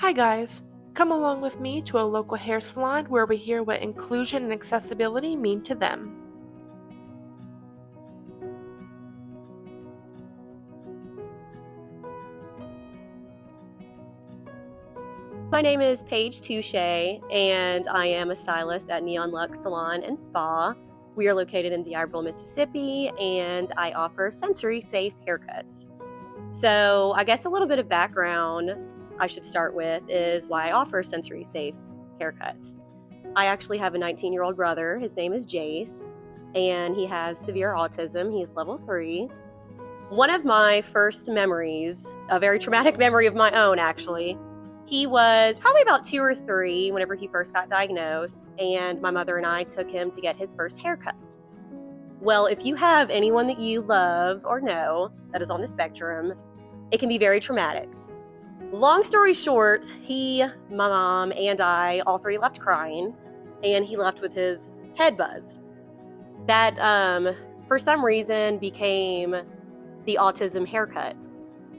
Hi guys, come along with me to a local hair salon where we hear what inclusion and accessibility mean to them. My name is Paige Touchet, and I am a stylist at Neon Lux Salon and Spa. We are located in D'Iberville, Mississippi, and I offer sensory-safe haircuts. So I guess a little bit of background I should start with is why I offer sensory-safe haircuts. I actually have a 19-year-old brother. His name is Jace, and he has severe autism. He's level 3. One of my first memories, a very traumatic memory of my own actually, he was probably about 2 or 3 whenever he first got diagnosed, and my mother and I took him to get his first haircut. Well, if you have anyone that you love or know that is on the spectrum, it can be very traumatic. Long story short, he, my mom, and I, all 3 left crying, and he left with his head buzzed. That, for some reason, became the autism haircut.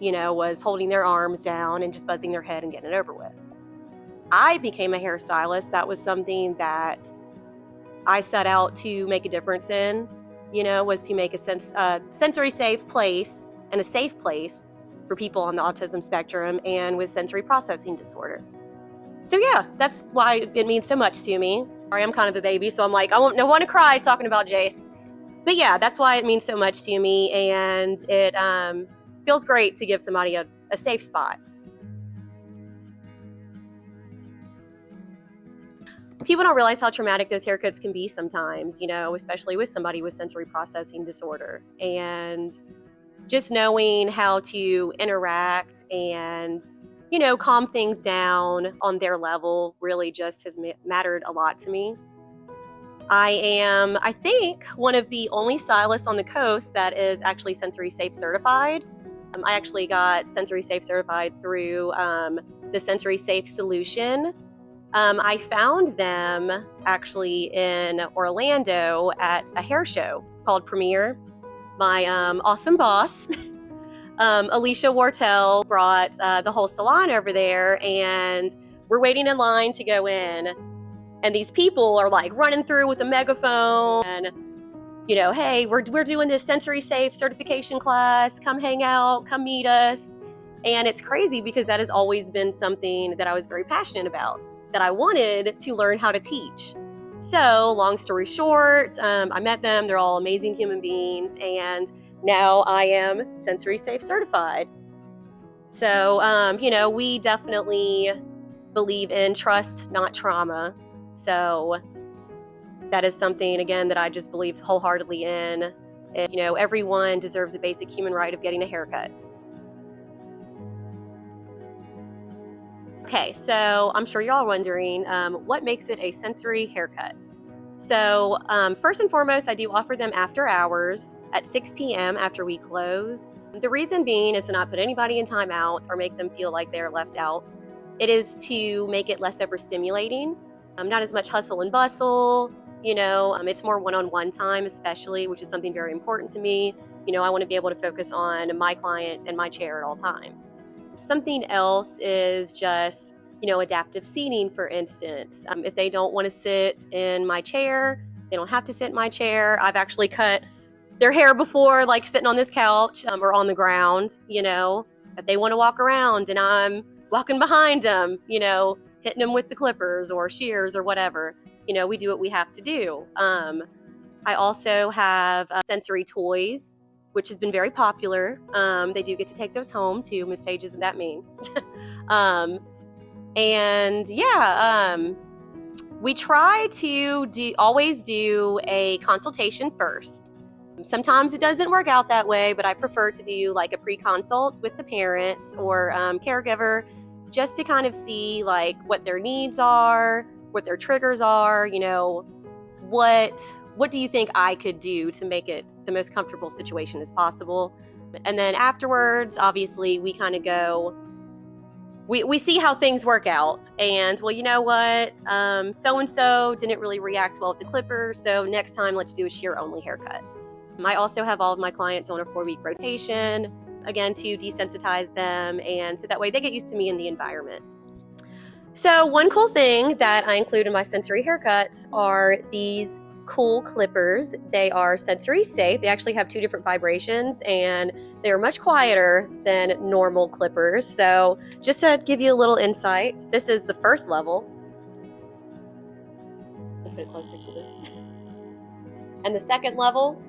Was holding their arms down and just buzzing their head and getting it over with. I became a hairstylist. That was something that I set out to make a difference in, was to make a sensory safe place and a safe place for people on the autism spectrum and with sensory processing disorder. So yeah, that's why it means so much to me. I am kind of a baby, so I'm like, I won't want to cry talking about Jace. But yeah, that's why it means so much to me, and it feels great to give somebody a safe spot. People don't realize how traumatic those haircuts can be sometimes, especially with somebody with sensory processing disorder. And just knowing how to interact and, calm things down on their level really just has mattered a lot to me. I am, I think, one of the only stylists on the coast that is actually sensory safe certified. I actually got sensory safe certified through the Sensory Safe Solution. I found them actually in Orlando at a hair show called Premiere. My awesome boss, Alicia Wortel, brought the whole salon over there, and we're waiting in line to go in. And these people are like running through with a megaphone and, hey, we're doing this sensory safe certification class. Come hang out, come meet us. And it's crazy because that has always been something that I was very passionate about, that I wanted to learn how to teach. So long story short, I met them. They're all amazing human beings. And now I am sensory safe certified. So, we definitely believe in trust, not trauma. So that is something, again, that I just believe wholeheartedly in. And, everyone deserves a basic human right of getting a haircut. Okay, so I'm sure you're all wondering, what makes it a sensory haircut? So first and foremost, I do offer them after hours at 6 p.m. after we close. The reason being is to not put anybody in timeout or make them feel like they're left out. It is to make it less overstimulating. Not as much hustle and bustle, it's more one-on-one time especially, which is something very important to me. I want to be able to focus on my client and my chair at all times. Something else is just, adaptive seating, for instance. If they don't want to sit in my chair, they don't have to sit in my chair. I've actually cut their hair before, like sitting on this couch or on the ground, if they want to walk around and I'm walking behind them, hitting them with the clippers or shears or whatever, we do what we have to do. I also have sensory toys, which has been very popular. They do get to take those home too. Miss Paige, isn't that mean? We try to always do a consultation first. Sometimes it doesn't work out that way, but I prefer to do like a pre-consult with the parents or caregiver, just to kind of see like what their needs are, what their triggers are, what do you think I could do to make it the most comfortable situation as possible? And then afterwards, obviously, we kind of go, we see how things work out. And, well, you know what? So-and-so didn't really react well with the clippers, so next time let's do a shear-only haircut. I also have all of my clients on a 4-week rotation, again, to desensitize them, and so that way they get used to me in the environment. So one cool thing that I include in my sensory haircuts are these cool clippers. They are sensory safe. They actually have 2 different vibrations and they're much quieter than normal clippers. So just to give you a little insight, this is the first level. I'll put it closer to the... And the second level.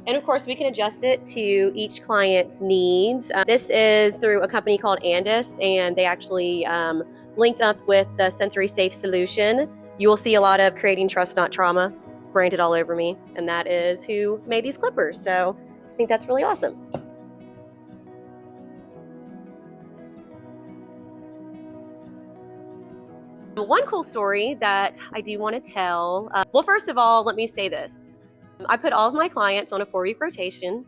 And of course, we can adjust it to each client's needs. This is through a company called Andis, and they actually linked up with the Sensory Safe solution. You will see a lot of Creating Trust, Not Trauma branded all over me, and that is who made these clippers. So I think that's really awesome. One cool story that I do want to tell, well, first of all, let me say this. I put all of my clients on a 4-week rotation.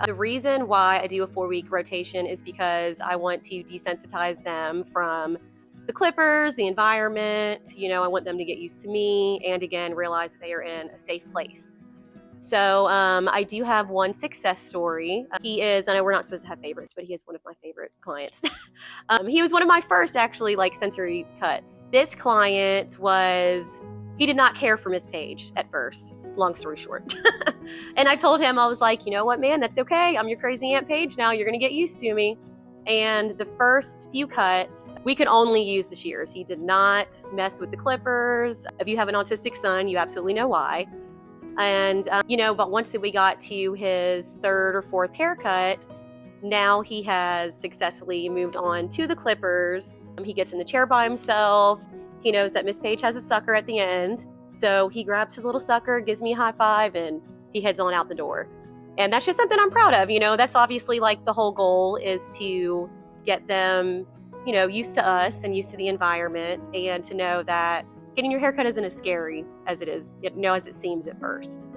The reason why I do a 4-week rotation is because I want to desensitize them from the clippers, the environment. I want them to get used to me and again, realize that they are in a safe place. So I do have one success story. He is, I know we're not supposed to have favorites, but he is one of my favorite clients. He was one of my first actually sensory cuts. This client he did not care for Miss Paige at first, long story short. And I told him, I was like, you know what, man, that's okay. I'm your crazy Aunt Paige now. You're going to get used to me. And the first few cuts, we could only use the shears. He did not mess with the clippers. If you have an autistic son, you absolutely know why. And, but once we got to his 3rd or 4th haircut, now he has successfully moved on to the clippers. He gets in the chair by himself. He knows that Miss Paige has a sucker at the end. So he grabs his little sucker, gives me a high five, and he heads on out the door. And that's just something I'm proud of. That's obviously the whole goal is to get them, used to us and used to the environment, and to know that getting your haircut isn't as scary as it is, as it seems at first.